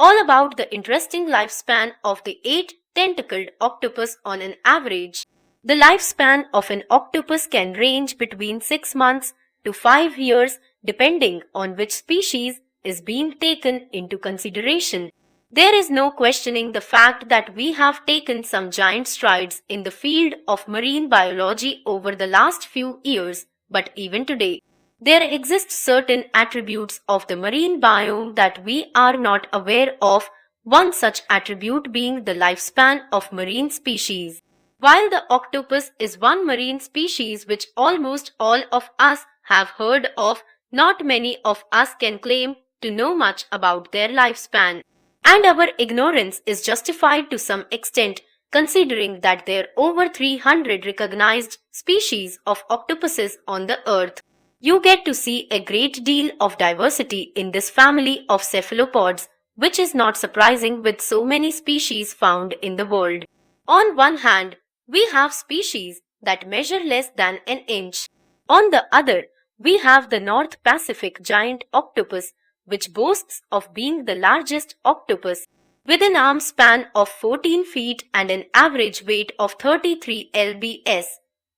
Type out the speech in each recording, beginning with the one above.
all about the interesting lifespan of the 8 tentacled octopus on an average. The lifespan of an octopus can range between 6 months to 5 years depending on which species is being taken into consideration. There is no questioning the fact that we have taken some giant strides in the field of marine biology over the last few years, but even today, there exist certain attributes of the marine biome that we are not aware of, one such attribute being the lifespan of marine species. While the octopus is one marine species which almost all of us have heard of, not many of us can claim to know much about their lifespan. And our ignorance is justified to some extent, considering that there are over 300 recognized species of octopuses on the earth. You get to see a great deal of diversity in this family of cephalopods, which is not surprising with so many species found in the world. On one hand, we have species that measure less than an inch. On the other, we have the North Pacific giant octopus, which boasts of being the largest octopus, with an arm span of 14 feet and an average weight of 33 lbs.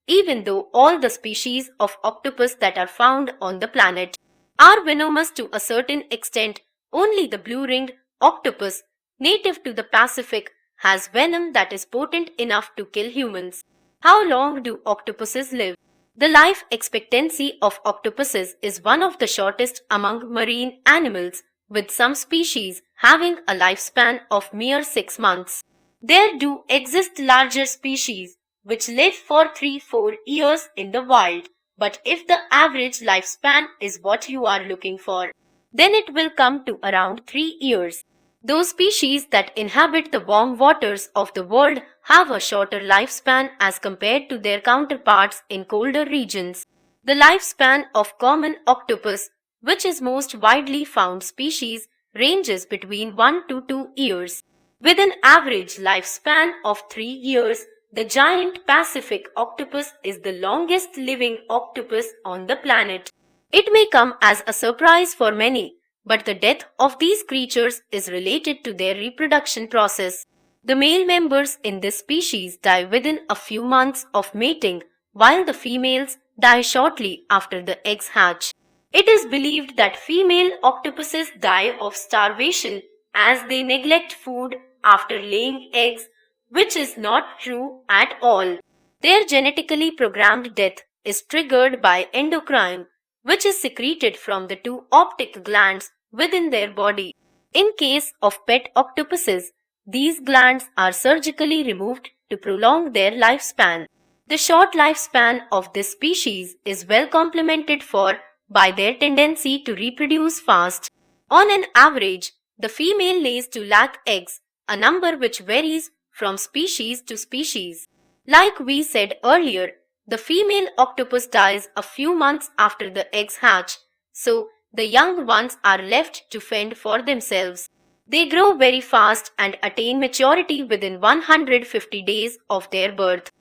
Even though all the species of octopus that are found on the planet are venomous to a certain extent, only the blue-ringed octopus, native to the Pacific, has venom that is potent enough to kill humans. How long do octopuses live? The life expectancy of octopuses is one of the shortest among marine animals, with some species having a lifespan of mere 6 months. There do exist larger species which live for 3-4 years in the wild, but if the average lifespan is what you are looking for, then it will come to around 3 years. Those species that inhabit the warm waters of the world have a shorter lifespan as compared to their counterparts in colder regions. The lifespan of common octopus, which is most widely found species, ranges between 1 to 2 years. With an average lifespan of 3 years, the giant Pacific octopus is the longest living octopus on the planet. It may come as a surprise for many, but the death of these creatures is related to their reproduction process. The male members in this species die within a few months of mating, while the females die shortly after the eggs hatch. It is believed that female octopuses die of starvation as they neglect food after laying eggs, which is not true at all. Their genetically programmed death is triggered by endocrine, which is secreted from the 2 optic glands within their body. In case of pet octopuses, these glands are surgically removed to prolong their lifespan. The short lifespan of this species is well complemented for by their tendency to reproduce fast. On an average, the female lays 2 lakh eggs, a number which varies from species to species. Like we said earlier, the female octopus dies a few months after the eggs hatch, so the young ones are left to fend for themselves. They grow very fast and attain maturity within 150 days of their birth.